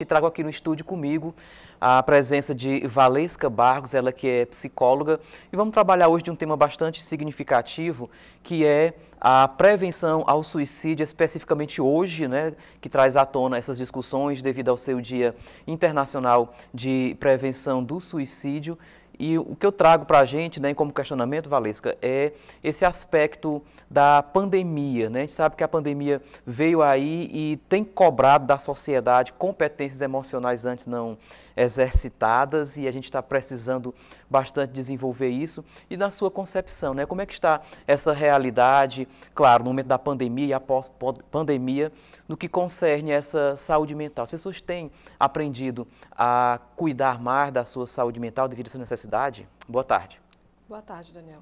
E trago aqui no estúdio comigo a presença de Valesca Barros, ela que é psicóloga, e vamos trabalhar hoje de um tema bastante significativo, que é a prevenção ao suicídio, especificamente hoje, né, que traz à tona essas discussões devido ao seu Dia Internacional de Prevenção do Suicídio. E o que eu trago para a gente, né, como questionamento, Valesca, é esse aspecto da pandemia, né? A gente sabe que a pandemia veio aí e tem cobrado da sociedade competências emocionais antes não exercitadas, e a gente está precisando bastante desenvolver isso. E na sua concepção, né, como é que está essa realidade, claro, no momento da pandemia e após pandemia, no que concerne essa saúde mental? As pessoas têm aprendido a cuidar mais da sua saúde mental devido a essa necessidade? Boa tarde. Boa tarde, Daniel.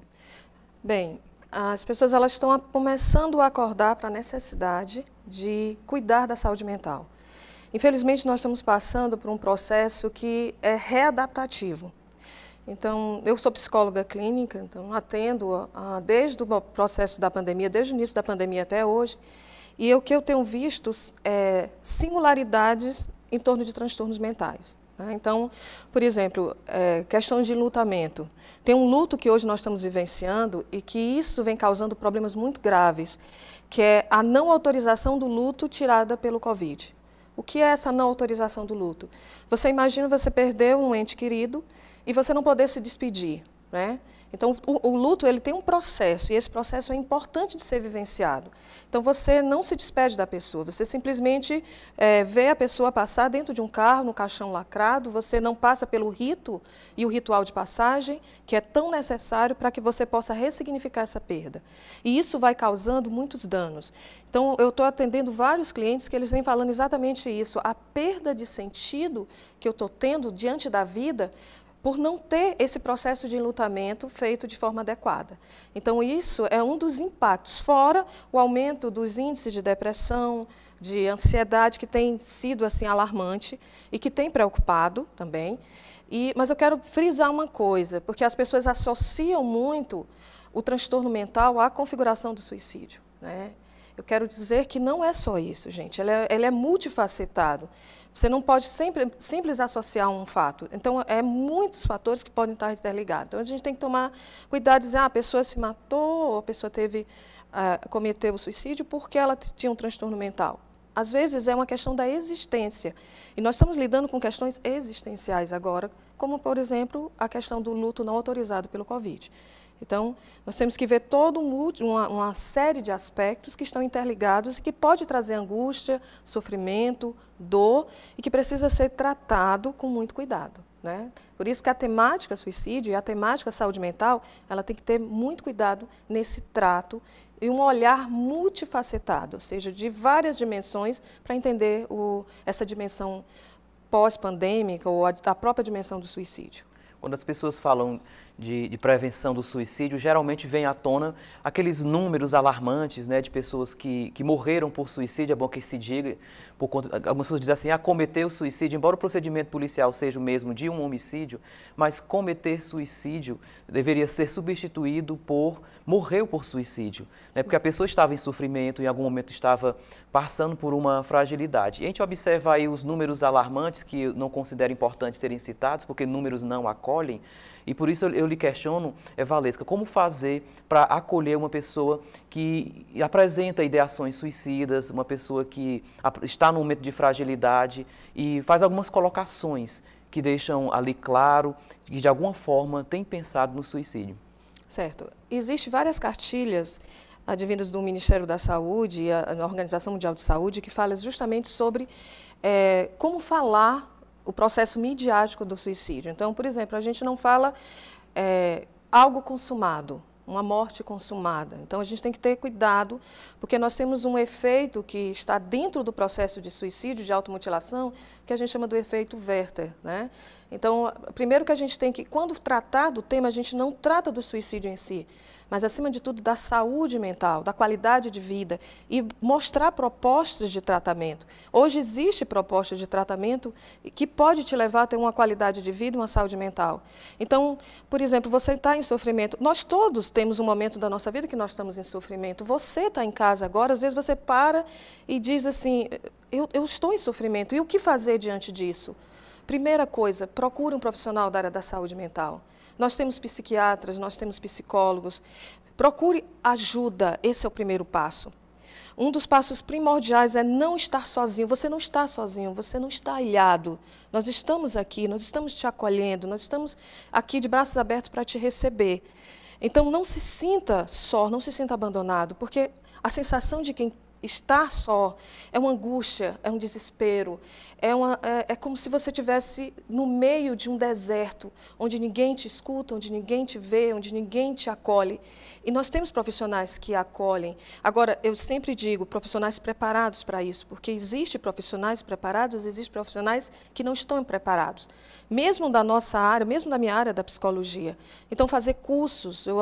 Bem, as pessoas elas estão começando a acordar para a necessidade de cuidar da saúde mental. Infelizmente, nós estamos passando por um processo que é readaptativo. Então, eu sou psicóloga clínica, então atendo desde o processo da pandemia, desde o início da pandemia até hoje, e o que eu tenho visto é singularidades em torno de transtornos mentais. Então, por exemplo, questões de enlutamento. Tem um luto que hoje nós estamos vivenciando e que isso vem causando problemas muito graves, que é a não autorização do luto tirada pelo Covid. O que é essa não autorização do luto? Você imagina você perder um ente querido e você não poder se despedir, né? Então, o luto ele tem um processo, e esse processo é importante de ser vivenciado. Então, você não se despede da pessoa, você simplesmente vê a pessoa passar dentro de um carro, no caixão lacrado, você não passa pelo rito e o ritual de passagem, que é tão necessário para que você possa ressignificar essa perda. E isso vai causando muitos danos. Então, eu estou atendendo vários clientes que eles vêm falando exatamente isso, a perda de sentido que eu estou tendo diante da vida, por não ter esse processo de enlutamento feito de forma adequada. Então, isso é um dos impactos, fora o aumento dos índices de depressão, de ansiedade, que tem sido assim alarmante e que tem preocupado também. Mas eu quero frisar uma coisa, porque as pessoas associam muito o transtorno mental à configuração do suicídio, né? Eu quero dizer que não é só isso, gente, ele é multifacetado. Você não pode simples associar um fato. Então, muitos fatores que podem estar interligados. Então, a gente tem que tomar cuidado e dizer, a pessoa se matou, ou a pessoa cometeu o suicídio porque ela tinha um transtorno mental. Às vezes, é uma questão da existência. E nós estamos lidando com questões existenciais agora, como, por exemplo, a questão do luto não autorizado pelo Covid. Então, nós temos que ver uma série de aspectos que estão interligados e que pode trazer angústia, sofrimento, dor e que precisa ser tratado com muito cuidado, né? Por isso que a temática suicídio e a temática saúde mental, ela tem que ter muito cuidado nesse trato e um olhar multifacetado, ou seja, de várias dimensões para entender essa dimensão pós-pandêmica ou a própria dimensão do suicídio. Quando as pessoas falam de prevenção do suicídio, geralmente vem à tona aqueles números alarmantes, né, de pessoas que morreram por suicídio. É bom que se diga, algumas pessoas dizem assim, cometer o suicídio, embora o procedimento policial seja o mesmo de um homicídio, mas cometer suicídio deveria ser substituído por morreu por suicídio, né, porque a pessoa estava em sofrimento, em algum momento estava passando por uma fragilidade. E a gente observa aí os números alarmantes, que eu não considero importante serem citados, porque números não acolhem. E por isso eu lhe questiono, Valesca, como fazer para acolher uma pessoa que apresenta ideações suicidas, uma pessoa que está num momento de fragilidade e faz algumas colocações que deixam ali claro que de alguma forma tem pensado no suicídio? Certo. Existem várias cartilhas advindas do Ministério da Saúde e a Organização Mundial de Saúde que falam justamente sobre como falar o processo midiático do suicídio. Então, por exemplo, a gente não fala algo consumado, uma morte consumada. Então, a gente tem que ter cuidado, porque nós temos um efeito que está dentro do processo de suicídio, de automutilação, que a gente chama do efeito Werther, né? Então, primeiro que a gente tem que, quando tratar do tema, a gente não trata do suicídio em si, mas acima de tudo da saúde mental, da qualidade de vida e mostrar propostas de tratamento. Hoje existe proposta de tratamento que pode te levar a ter uma qualidade de vida e uma saúde mental. Então, por exemplo, você está em sofrimento. Nós todos temos um momento da nossa vida que nós estamos em sofrimento. Você está em casa agora, às vezes você para e diz assim, eu estou em sofrimento, e o que fazer diante disso? Primeira coisa, procure um profissional da área da saúde mental. Nós temos psiquiatras, nós temos psicólogos. Procure ajuda, esse é o primeiro passo. Um dos passos primordiais é não estar sozinho. Você não está sozinho, você não está ilhado. Nós estamos aqui, nós estamos te acolhendo, nós estamos aqui de braços abertos para te receber. Então, não se sinta só, não se sinta abandonado, porque a sensação de quem estar só é uma angústia, é um desespero, é como se você estivesse no meio de um deserto, onde ninguém te escuta, onde ninguém te vê, onde ninguém te acolhe. E nós temos profissionais que acolhem. Agora, eu sempre digo, profissionais preparados para isso, porque existem profissionais preparados, existem profissionais que não estão preparados. Mesmo da nossa área, mesmo da minha área da psicologia. Então, fazer cursos, eu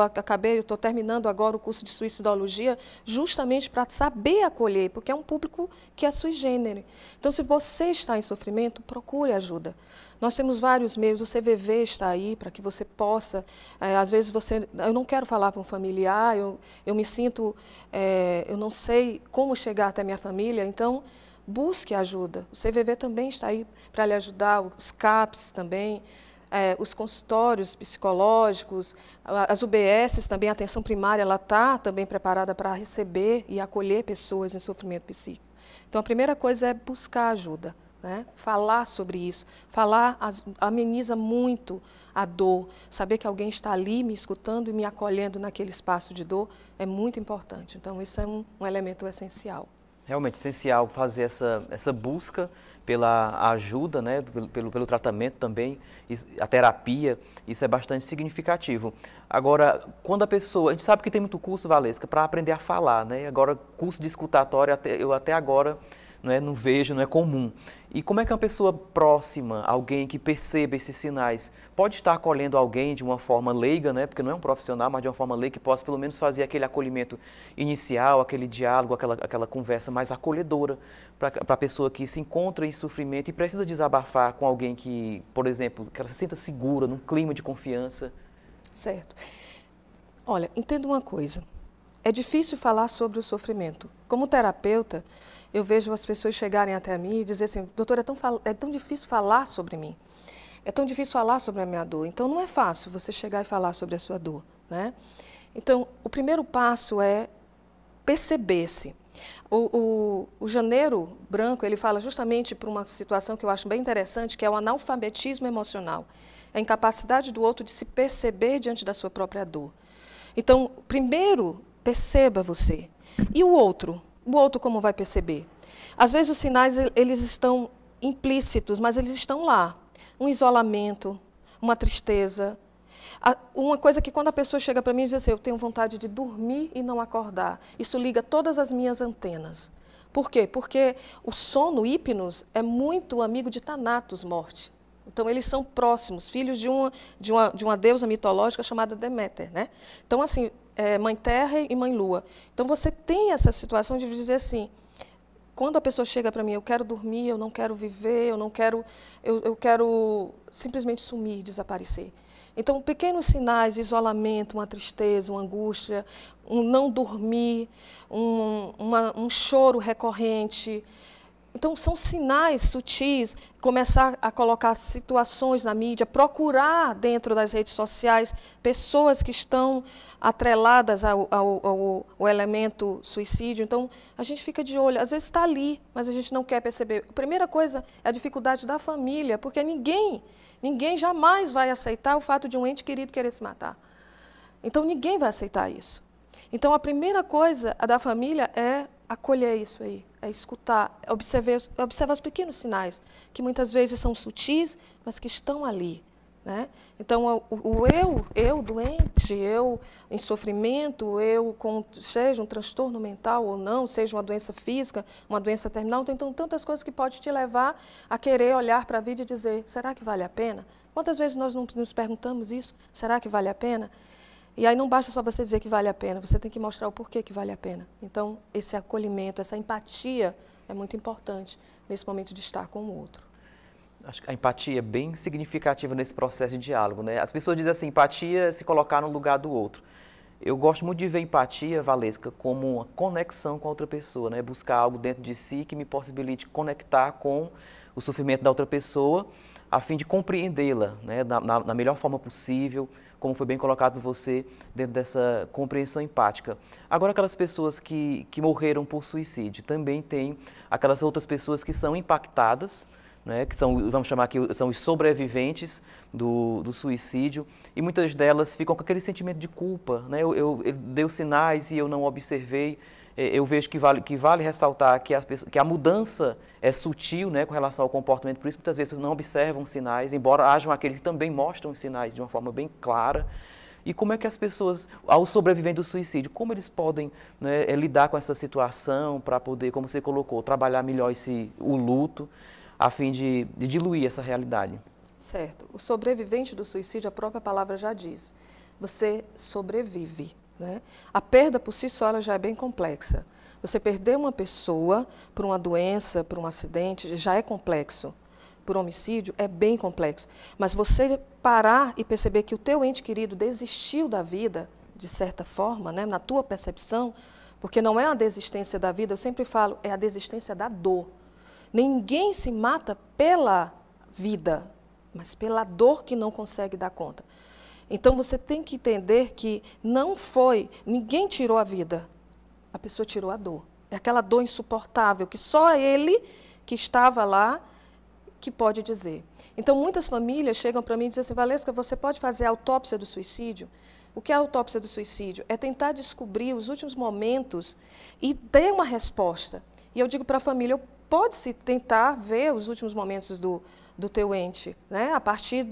estou terminando agora o curso de suicidologia, justamente para saber acolher, porque é um público que é sui generis. Então, se você está em sofrimento, procure ajuda. Nós temos vários meios, o CVV está aí para que você possa, às vezes eu não quero falar para um familiar, eu me sinto, eu não sei como chegar até minha família, então busque ajuda. O CVV também está aí para lhe ajudar, os CAPs também, os consultórios psicológicos, as UBSs também, a atenção primária, ela está também preparada para receber e acolher pessoas em sofrimento psíquico. Então, a primeira coisa é buscar ajuda, né? Falar sobre isso. Falar ameniza muito a dor. Saber que alguém está ali me escutando e me acolhendo naquele espaço de dor é muito importante. Então, isso é um elemento essencial. Realmente essencial fazer essa busca pela ajuda, né, pelo tratamento também, a terapia, isso é bastante significativo. Agora, quando a gente sabe que tem muito curso, Valesca, para aprender a falar, né? Agora, curso de escutatório, eu até agora não vejo, não é comum. E como é que uma pessoa próxima, alguém que perceba esses sinais, pode estar acolhendo alguém de uma forma leiga, né? Porque não é um profissional, mas de uma forma leiga que possa pelo menos fazer aquele acolhimento inicial, aquele diálogo, aquela conversa mais acolhedora para a pessoa que se encontra em sofrimento e precisa desabafar com alguém que, por exemplo, que ela se sinta segura, num clima de confiança. Certo. Olha, entenda uma coisa, é difícil falar sobre o sofrimento. Como terapeuta, eu vejo as pessoas chegarem até mim e dizer assim, doutora, é tão difícil falar sobre mim, é tão difícil falar sobre a minha dor, então não é fácil você chegar e falar sobre a sua dor, né? Então, o primeiro passo é perceber-se. O Janeiro Branco, ele fala justamente por uma situação que eu acho bem interessante, que é o analfabetismo emocional, a incapacidade do outro de se perceber diante da sua própria dor. Então, primeiro, perceba você. E o outro? O outro como vai perceber? Às vezes os sinais eles estão implícitos, mas eles estão lá. Um isolamento, uma tristeza. Uma coisa que quando a pessoa chega para mim e diz assim, eu tenho vontade de dormir e não acordar. Isso liga todas as minhas antenas. Por quê? Porque o sono, o hipnos, é muito amigo de Thanatos, morte. Então, eles são próximos, filhos de uma deusa mitológica chamada Deméter, né? Então, assim, Mãe Terra e Mãe Lua. Então, você tem essa situação de dizer assim, quando a pessoa chega para mim, eu quero dormir, eu não quero viver, eu quero simplesmente sumir, desaparecer. Então, pequenos sinais de isolamento, uma tristeza, uma angústia, um não dormir, um choro recorrente. Então, são sinais sutis, começar a colocar situações na mídia, procurar dentro das redes sociais pessoas que estão atreladas ao elemento suicídio. Então, a gente fica de olho, às vezes está ali, mas a gente não quer perceber. A primeira coisa é a dificuldade da família, porque ninguém jamais vai aceitar o fato de um ente querido querer se matar. Então, ninguém vai aceitar isso. Então, a primeira coisa da família é acolher isso aí, é escutar, observar os pequenos sinais, que muitas vezes são sutis, mas que estão ali, né? Então, eu doente, eu em sofrimento, seja um transtorno mental ou não, seja uma doença física, uma doença terminal, então tantas coisas que podem te levar a querer olhar para a vida e dizer, será que vale a pena? Quantas vezes nós não nos perguntamos isso? Será que vale a pena? E aí não basta só você dizer que vale a pena, você tem que mostrar o porquê que vale a pena. Então, esse acolhimento, essa empatia é muito importante nesse momento de estar com o outro. Acho que a empatia é bem significativa nesse processo de diálogo, né? As pessoas dizem assim, empatia é se colocar no lugar do outro. Eu gosto muito de ver empatia, Valesca, como uma conexão com a outra pessoa, né? Buscar algo dentro de si que me possibilite conectar com o sofrimento da outra pessoa, a fim de compreendê-la, né? Na melhor forma possível, como foi bem colocado por você, dentro dessa compreensão empática. Agora, aquelas pessoas que morreram por suicídio, também tem aquelas outras pessoas que são impactadas, né, que são, vamos chamar aqui, são os sobreviventes do suicídio, e muitas delas ficam com aquele sentimento de culpa, né? Ele deu sinais e eu não observei. Eu vejo que vale ressaltar que a mudança é sutil, né, com relação ao comportamento, por isso muitas vezes as pessoas não observam sinais, embora hajam aqueles que também mostram os sinais de uma forma bem clara. E como é que as pessoas, ao sobreviver do suicídio, como eles podem, né, lidar com essa situação para poder, como você colocou, trabalhar melhor o luto, a fim de diluir essa realidade? Certo. O sobrevivente do suicídio, a própria palavra já diz, você sobrevive, né? A perda por si só ela já é bem complexa. Você perder uma pessoa por uma doença, por um acidente, já é complexo. Por homicídio, é bem complexo. Mas você parar e perceber que o teu ente querido desistiu da vida, de certa forma, né, na tua percepção, porque não é a desistência da vida, eu sempre falo, é a desistência da dor. Ninguém se mata pela vida, mas pela dor que não consegue dar conta. Então você tem que entender que ninguém tirou a vida, a pessoa tirou a dor. É aquela dor insuportável que só ele que estava lá que pode dizer. Então muitas famílias chegam para mim e dizem assim, Valesca, você pode fazer a autópsia do suicídio? O que é a autópsia do suicídio? É tentar descobrir os últimos momentos e ter uma resposta. E eu digo para a família, pode-se tentar ver os últimos momentos do teu ente, né? A partir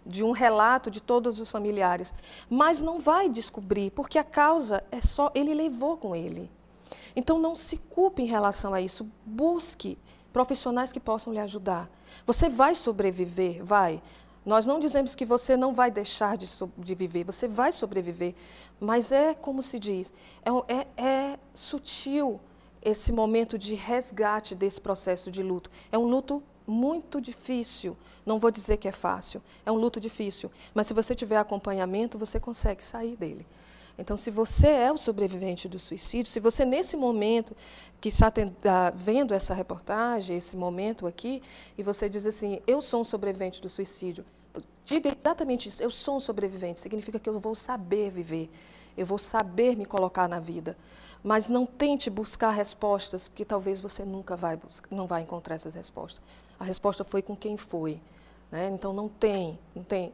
de um relato de todos os familiares. Mas não vai descobrir, porque a causa é só ele levou com ele. Então não se culpe em relação a isso. Busque profissionais que possam lhe ajudar. Você vai sobreviver, vai. Nós não dizemos que você não vai deixar de viver, você vai sobreviver. Mas é como se diz, é sutil esse momento de resgate desse processo de luto. É um luto muito difícil, não vou dizer que é fácil, é um luto difícil, mas se você tiver acompanhamento, você consegue sair dele. Então, se você é o sobrevivente do suicídio, se você nesse momento que está vendo essa reportagem, esse momento aqui, e você diz assim, eu sou um sobrevivente do suicídio, diga exatamente isso, eu sou um sobrevivente, significa que eu vou saber viver, eu vou saber me colocar na vida. Mas não tente buscar respostas, porque talvez você nunca não vai encontrar essas respostas. A resposta foi com quem foi, né? Então não tem,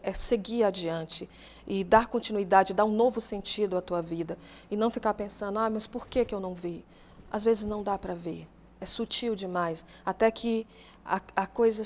é seguir adiante e dar continuidade, dar um novo sentido à tua vida. E não ficar pensando, mas por que eu não vi? Às vezes não dá para ver, é sutil demais, até que a coisa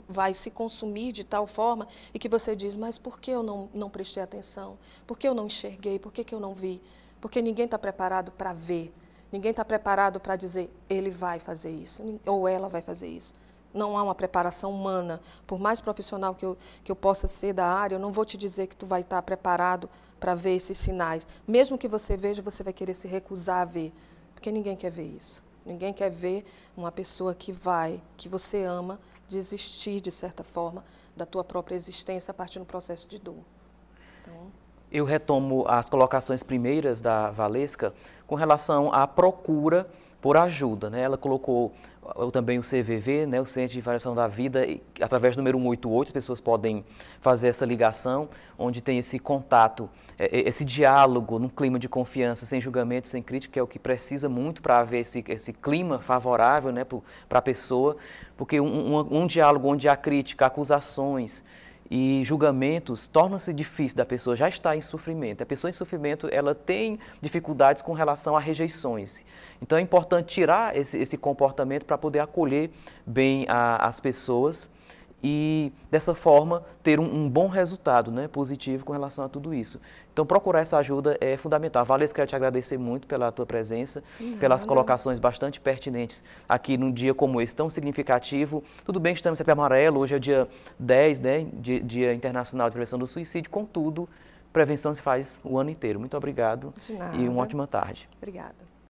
vai se consumir de tal forma e que você diz, mas por que eu não prestei atenção? Por que eu não enxerguei? Por que eu não vi? Porque ninguém está preparado para ver, ninguém está preparado para dizer, ele vai fazer isso, ou ela vai fazer isso. Não há uma preparação humana. Por mais profissional que eu possa ser da área, eu não vou te dizer que tu vai estar preparado para ver esses sinais. Mesmo que você veja, você vai querer se recusar a ver, porque ninguém quer ver isso. Ninguém quer ver uma pessoa que você ama, desistir, de certa forma, da tua própria existência a partir do processo de dor. Então, eu retomo as colocações primeiras da Valesca com relação à procura por ajuda, né? Ela colocou também o CVV, né, o Centro de Variação da Vida, e, através do número 188, as pessoas podem fazer essa ligação, onde tem esse contato, esse diálogo num clima de confiança, sem julgamento, sem crítica, que é o que precisa muito para haver esse clima favorável, né, para a pessoa, porque um diálogo onde há crítica, acusações e julgamentos, torna-se difícil da pessoa já estar em sofrimento. A pessoa em sofrimento, ela tem dificuldades com relação a rejeições. Então é importante tirar esse comportamento para poder acolher bem as pessoas e, dessa forma, ter um bom resultado, né, positivo com relação a tudo isso. Então, procurar essa ajuda é fundamental. Valesca, quero te agradecer muito pela tua presença, pelas colocações bastante pertinentes aqui num dia como esse, tão significativo. Tudo bem, estamos em Setembro Amarelo, hoje é o dia 10, né, Dia Internacional de Prevenção do Suicídio, contudo, prevenção se faz o ano inteiro. Muito obrigado De nada. e uma ótima tarde. Obrigada.